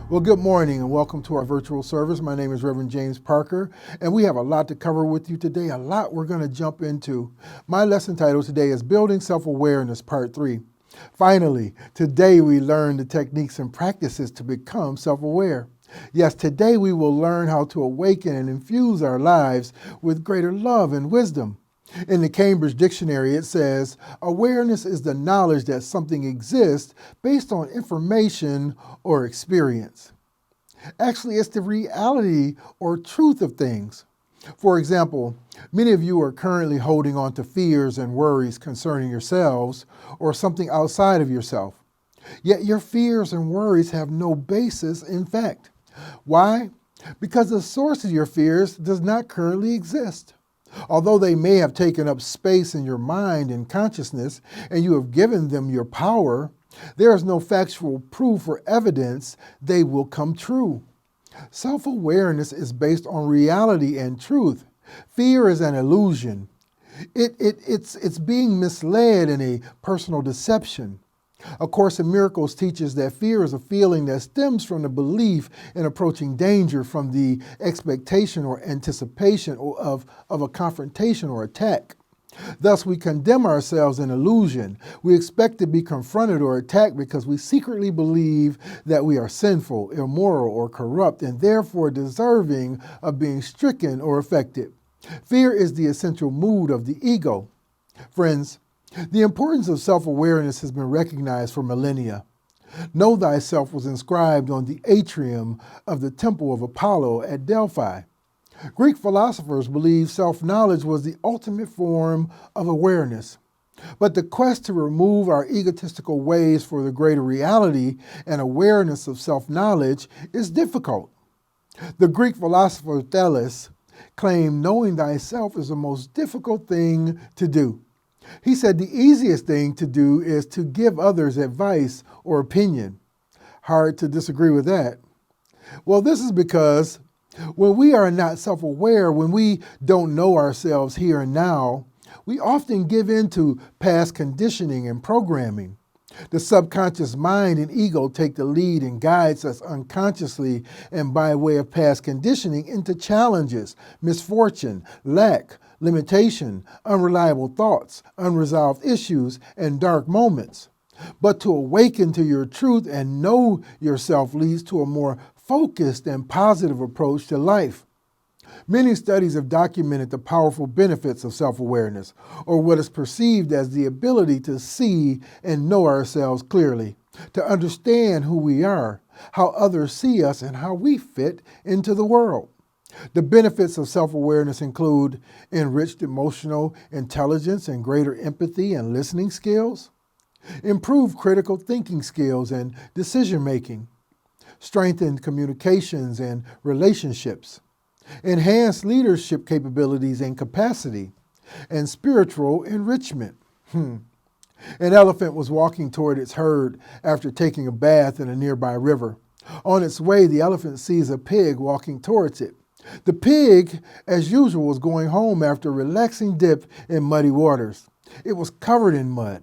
Well, good morning and welcome to our virtual service. My name is Reverend James Parker, and we have a lot to cover with you today, a lot we're going to jump into. My lesson title today is Building Self-Awareness, Part 3. Finally, today we learn the techniques and practices to become self-aware. Yes, today we will learn how to awaken and infuse our lives with greater love and wisdom. In the Cambridge Dictionary, it says, awareness is the knowledge that something exists based on information or experience. Actually, it's the reality or truth of things. For example, many of you are currently holding on to fears and worries concerning yourselves or something outside of yourself. Yet your fears and worries have no basis in fact. Why? Because the source of your fears does not currently exist. Although they may have taken up space in your mind and consciousness, and you have given them your power, there is no factual proof or evidence they will come true. Self-awareness is based on reality and truth. Fear is an illusion. It's being misled in a personal deception. A Course in Miracles teaches that fear is a feeling that stems from the belief in approaching danger, from the expectation or anticipation of a confrontation or attack. Thus, we condemn ourselves in illusion. We expect to be confronted or attacked because we secretly believe that we are sinful, immoral, or corrupt, and therefore deserving of being stricken or affected. Fear is the essential mood of the ego. Friends, the importance of self-awareness has been recognized for millennia. Know thyself was inscribed on the atrium of the Temple of Apollo at Delphi. Greek philosophers believed self-knowledge was the ultimate form of awareness. But the quest to remove our egotistical ways for the greater reality and awareness of self-knowledge is difficult. The Greek philosopher Thales claimed knowing thyself is the most difficult thing to do. He said the easiest thing to do is to give others advice or opinion. Hard to disagree with that. Well, this is because when we are not self-aware, when we don't know ourselves here and now, we often give in to past conditioning and programming. The subconscious mind and ego take the lead and guides us unconsciously and by way of past conditioning into challenges, misfortune, lack, limitation, unreliable thoughts, unresolved issues, and dark moments. But to awaken to your truth and know yourself leads to a more focused and positive approach to life. Many studies have documented the powerful benefits of self-awareness, or what is perceived as the ability to see and know ourselves clearly, to understand who we are, how others see us, and how we fit into the world. The benefits of self-awareness include enriched emotional intelligence and greater empathy and listening skills, improved critical thinking skills and decision-making, strengthened communications and relationships, enhanced leadership capabilities and capacity, and spiritual enrichment. An elephant was walking toward its herd after taking a bath in a nearby river. On its way, the elephant sees a pig walking towards it. The pig, as usual, was going home after a relaxing dip in muddy waters. It was covered in mud.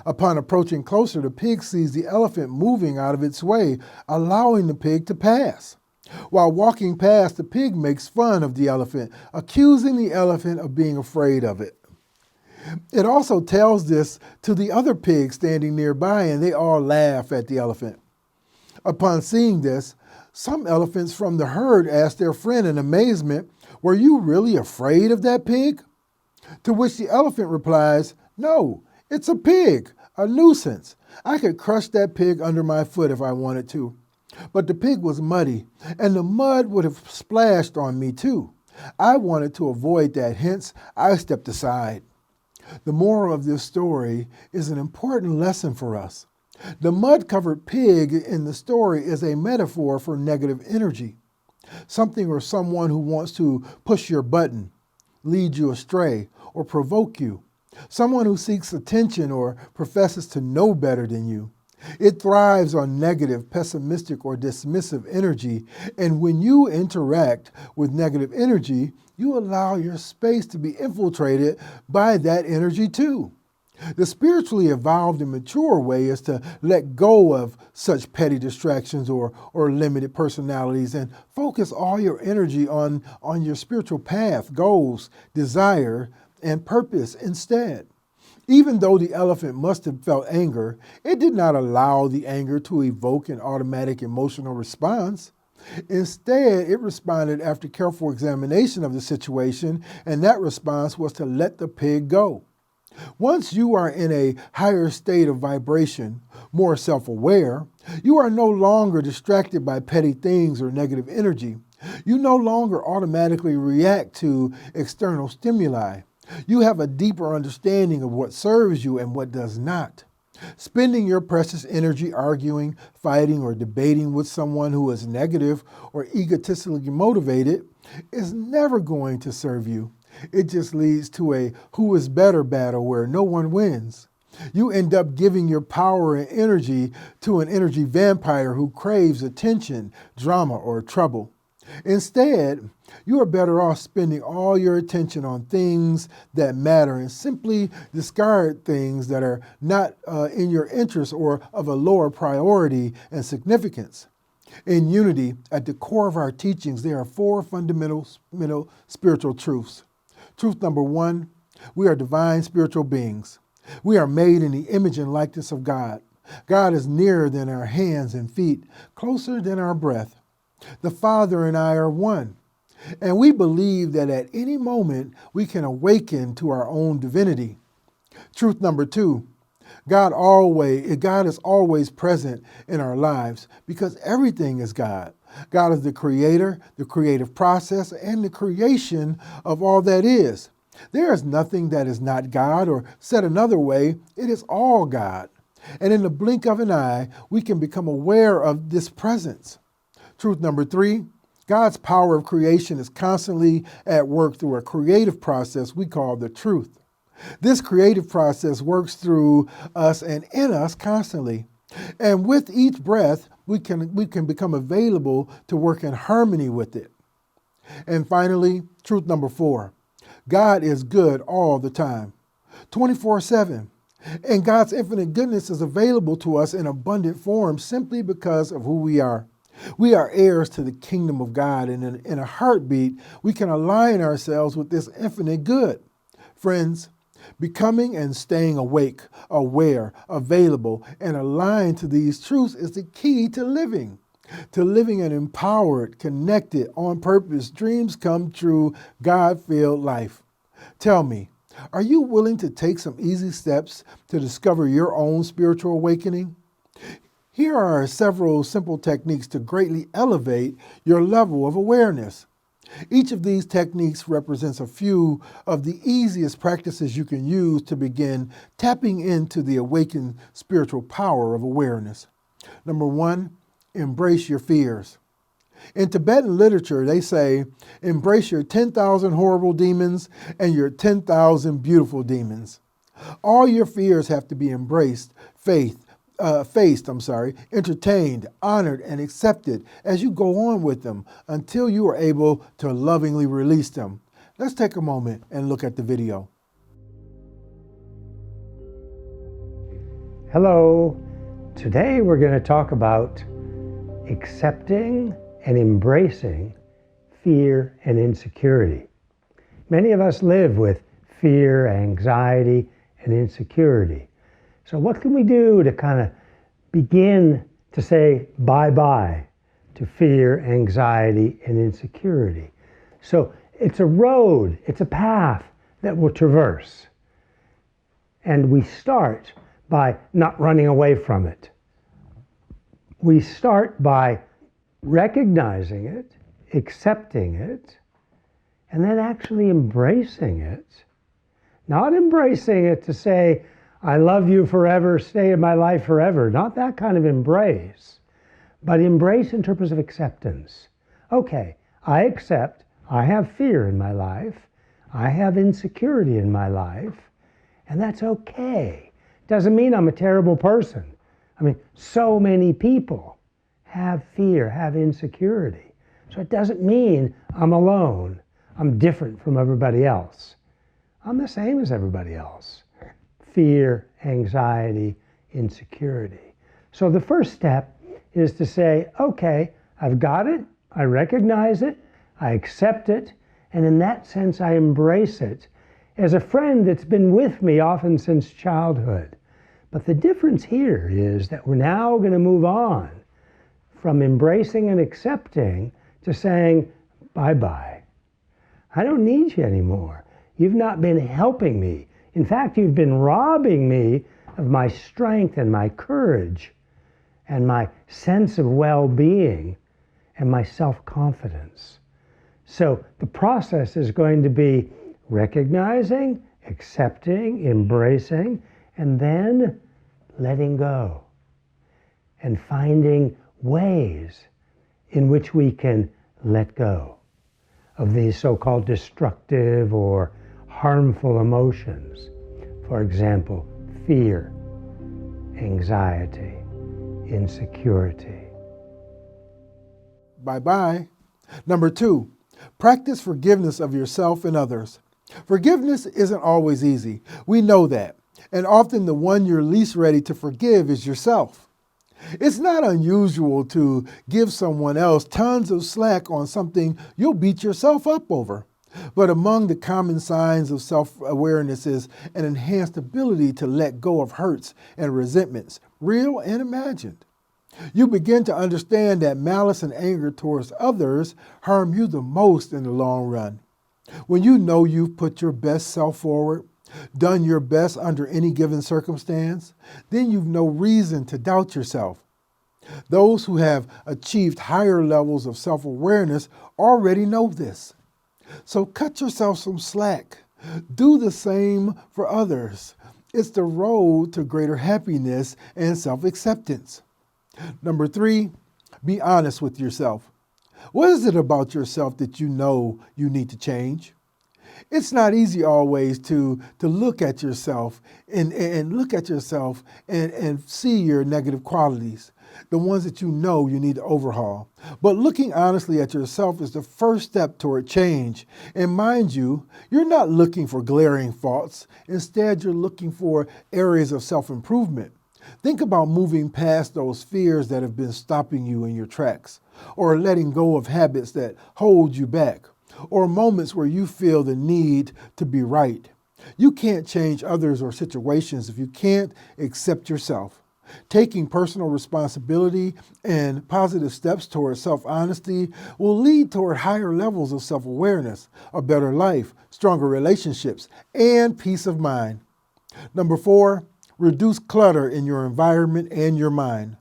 Upon approaching closer, the pig sees the elephant moving out of its way, allowing the pig to pass. While walking past, the pig makes fun of the elephant, accusing the elephant of being afraid of it. It also tells this to the other pigs standing nearby, and they all laugh at the elephant. Upon seeing this, some elephants from the herd asked their friend in amazement, "Were you really afraid of that pig?" To which the elephant replies, "No, it's a pig, a nuisance. I could crush that pig under my foot if I wanted to. But the pig was muddy, and the mud would have splashed on me too. I wanted to avoid that, hence I stepped aside." The moral of this story is an important lesson for us. The mud-covered pig in the story is a metaphor for negative energy, something or someone who wants to push your button, lead you astray, or provoke you, someone who seeks attention or professes to know better than you. It thrives on negative, pessimistic, or dismissive energy, and when you interact with negative energy, you allow your space to be infiltrated by that energy too. The spiritually evolved and mature way is to let go of such petty distractions or limited personalities and focus all your energy on your spiritual path, goals, desire, and purpose instead. Even though the elephant must have felt anger, it did not allow the anger to evoke an automatic emotional response. Instead, it responded after careful examination of the situation, and that response was to let the pig go. Once you are in a higher state of vibration, more self-aware, you are no longer distracted by petty things or negative energy. You no longer automatically react to external stimuli. You have a deeper understanding of what serves you and what does not. Spending your precious energy arguing, fighting, or debating with someone who is negative or egotistically motivated is never going to serve you. It just leads to a who is better battle where no one wins. You end up giving your power and energy to an energy vampire who craves attention, drama, or trouble. Instead, you are better off spending all your attention on things that matter and simply discard things that are not in your interest or of a lower priority and significance. In unity, at the core of our teachings, there are four fundamental spiritual truths. Truth number one, we are divine spiritual beings. We are made in the image and likeness of God. God is nearer than our hands and feet, closer than our breath. The Father and I are one. And we believe that at any moment we can awaken to our own divinity. Truth number two, God is always present in our lives because everything is God. God is the creator, the creative process, and the creation of all that is. There is nothing that is not God, or said another way, it is all God. And in the blink of an eye, we can become aware of this presence. Truth number three, God's power of creation is constantly at work through a creative process we call the truth. This creative process works through us and in us constantly. And with each breath, we can become available to work in harmony with it. And finally, truth number four, God is good all the time, 24/7. And God's infinite goodness is available to us in abundant form simply because of who we are. We are heirs to the kingdom of God, and in a heartbeat, we can align ourselves with this infinite good. Friends, becoming and staying awake, aware, available, and aligned to these truths is the key to living an empowered, connected, on purpose, dreams come true, God-filled life. Tell me, are you willing to take some easy steps to discover your own spiritual awakening? Here are several simple techniques to greatly elevate your level of awareness. Each of these techniques represents a few of the easiest practices you can use to begin tapping into the awakened spiritual power of awareness. Number one, embrace your fears. In Tibetan literature, they say, embrace your 10,000 horrible demons and your 10,000 beautiful demons. All your fears have to be embraced, faced, entertained, honored, and accepted as you go on with them until you are able to lovingly release them. Let's take a moment and look at the video. Hello. Today we're going to talk about accepting and embracing fear and insecurity. Many of us live with fear, anxiety, and insecurity. So what can we do to kind of begin to say bye-bye to fear, anxiety, and insecurity? So it's a road, it's a path that we'll traverse. And we start by not running away from it. We start by recognizing it, accepting it, and then actually embracing it. Not embracing it to say, I love you forever, stay in my life forever. Not that kind of embrace, but embrace in terms of acceptance. Okay, I accept I have fear in my life. I have insecurity in my life, and that's okay. Doesn't mean I'm a terrible person. I mean, so many people have fear, have insecurity. So it doesn't mean I'm alone. I'm different from everybody else. I'm the same as everybody else. fear, anxiety, insecurity. So the first step is to say, okay, I've got it, I recognize it, I accept it, and in that sense I embrace it as a friend that's been with me often since childhood. But the difference here is that we're now going to move on from embracing and accepting to saying, bye-bye. I don't need you anymore. You've not been helping me. In fact, you've been robbing me of my strength and my courage and my sense of well-being and my self-confidence. So the process is going to be recognizing, accepting, embracing, and then letting go and finding ways in which we can let go of these so-called destructive or harmful emotions. For example, fear, anxiety, insecurity. Bye-bye. Number 2, practice forgiveness of yourself and others. Forgiveness isn't always easy. We know that. And often the one you're least ready to forgive is yourself. It's not unusual to give someone else tons of slack on something you'll beat yourself up over. But among the common signs of self-awareness is an enhanced ability to let go of hurts and resentments, real and imagined. You begin to understand that malice and anger towards others harm you the most in the long run. When you know you've put your best self forward, done your best under any given circumstance, then you've no reason to doubt yourself. Those who have achieved higher levels of self-awareness already know this. So cut yourself some slack. Do the same for others. It's the road to greater happiness and self-acceptance. Number 3, be honest with yourself. What is it about yourself that you know you need to change? It's not easy always to look at yourself and look at yourself and see your negative qualities, the ones that you know you need to overhaul. But looking honestly at yourself is the first step toward change. And mind you, you're not looking for glaring faults. Instead, you're looking for areas of self-improvement. Think about moving past those fears that have been stopping you in your tracks, or letting go of habits that hold you back, or moments where you feel the need to be right. You can't change others or situations if you can't accept yourself. Taking personal responsibility and positive steps towards self-honesty will lead toward higher levels of self-awareness, a better life, stronger relationships, and peace of mind. Number 4, reduce clutter in your environment and your mind.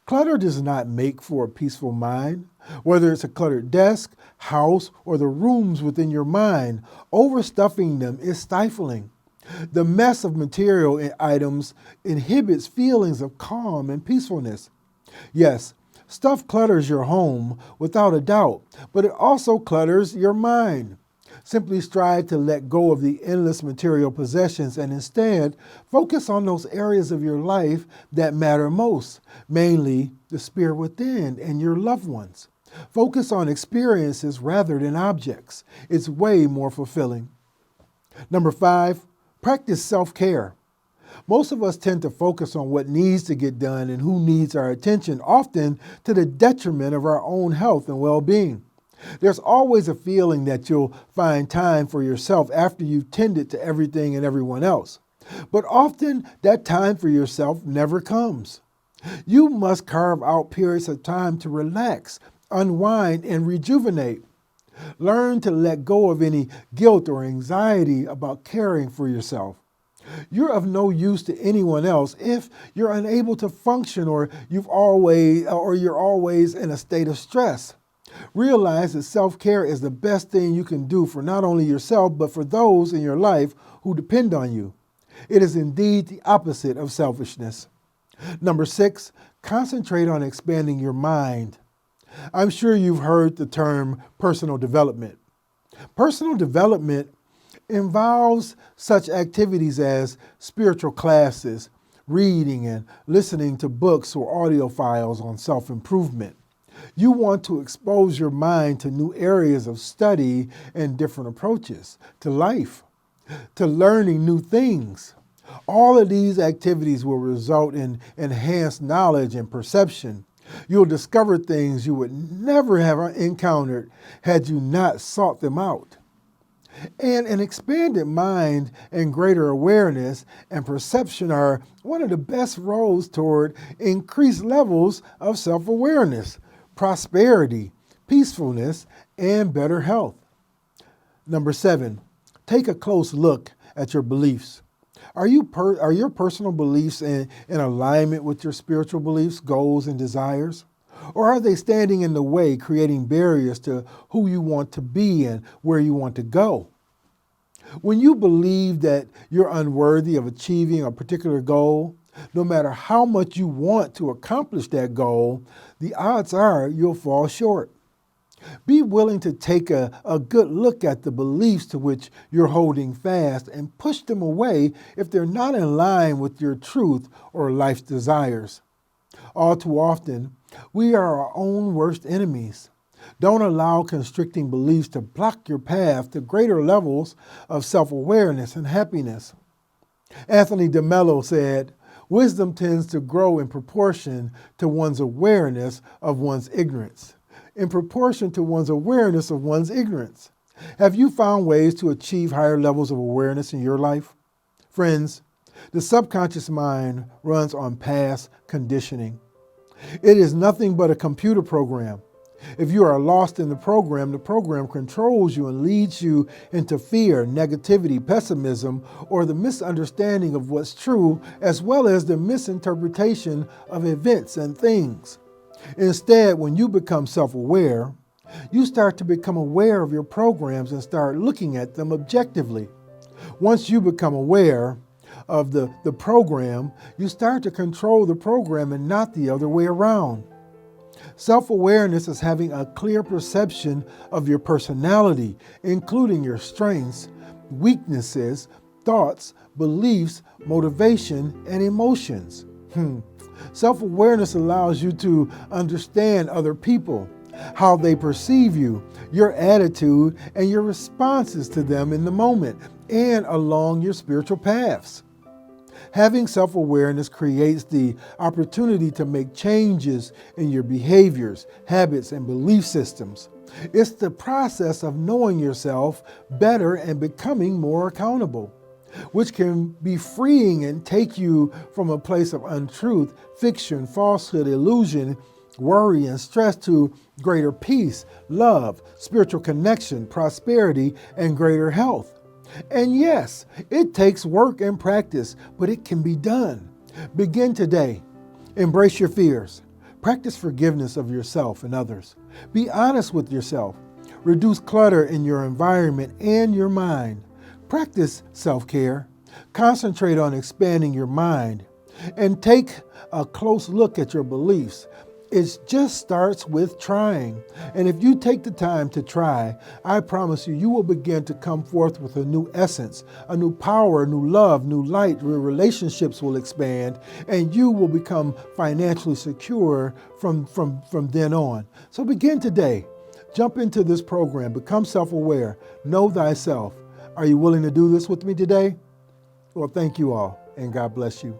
Clutter does not make for a peaceful mind. Whether it's a cluttered desk, house, or the rooms within your mind, overstuffing them is stifling. The mess of material items inhibits feelings of calm and peacefulness. Yes, stuff clutters your home without a doubt, but it also clutters your mind. Simply strive to let go of the endless material possessions and instead focus on those areas of your life that matter most, mainly the spirit within and your loved ones. Focus on experiences rather than objects. It's way more fulfilling. Number 5, practice self-care. Most of us tend to focus on what needs to get done and who needs our attention, often to the detriment of our own health and well-being. There's always a feeling that you'll find time for yourself after you've tended to everything and everyone else. But often that time for yourself never comes. You must carve out periods of time to relax, unwind, and rejuvenate. Learn to let go of any guilt or anxiety about caring for yourself. You're of no use to anyone else if you're unable to function or you're always in a state of stress. Realize that self-care is the best thing you can do for not only yourself, but for those in your life who depend on you. It is indeed the opposite of selfishness. Number 6, concentrate on expanding your mind. I'm sure you've heard the term personal development. Personal development involves such activities as spiritual classes, reading and listening to books or audio files on self-improvement. You want to expose your mind to new areas of study and different approaches to life, to learning new things. All of these activities will result in enhanced knowledge and perception. You'll discover things you would never have encountered had you not sought them out. And an expanded mind and greater awareness and perception are one of the best roads toward increased levels of self-awareness, prosperity, peacefulness, and better health. Number 7, take a close look at your beliefs. Are your personal beliefs in alignment with your spiritual beliefs, goals, and desires? Or are they standing in the way, creating barriers to who you want to be and where you want to go? When you believe that you're unworthy of achieving a particular goal, no matter how much you want to accomplish that goal, the odds are you'll fall short. Be willing to take a good look at the beliefs to which you're holding fast and push them away if they're not in line with your truth or life's desires. All too often, we are our own worst enemies. Don't allow constricting beliefs to block your path to greater levels of self-awareness and happiness. Anthony de Mello said, "Wisdom tends to grow in proportion to one's awareness of one's ignorance." In proportion to one's awareness of one's ignorance. Have you found ways to achieve higher levels of awareness in your life? Friends, the subconscious mind runs on past conditioning. It is nothing but a computer program. If you are lost in the program controls you and leads you into fear, negativity, pessimism, or the misunderstanding of what's true, as well as the misinterpretation of events and things. Instead, when you become self-aware, you start to become aware of your programs and start looking at them objectively. Once you become aware of the program, you start to control the program and not the other way around. Self-awareness is having a clear perception of your personality, including your strengths, weaknesses, thoughts, beliefs, motivation, and emotions. Self-awareness allows you to understand other people, how they perceive you, your attitude, and your responses to them in the moment and along your spiritual paths. Having self-awareness creates the opportunity to make changes in your behaviors, habits, and belief systems. It's the process of knowing yourself better and becoming more accountable, which can be freeing and take you from a place of untruth, fiction, falsehood, illusion, worry, and stress to greater peace, love, spiritual connection, prosperity, and greater health. And yes, it takes work and practice, but it can be done. Begin today. Embrace your fears. Practice forgiveness of yourself and others. Be honest with yourself. Reduce clutter in your environment and your mind. Practice self-care. Concentrate on expanding your mind. And take a close look at your beliefs. It just starts with trying. And if you take the time to try, I promise you, you will begin to come forth with a new essence, a new power, new love, new light. Your relationships will expand and you will become financially secure from then on. So begin today. Jump into this program. Become self-aware. Know thyself. Are you willing to do this with me today? Well, thank you all, and God bless you.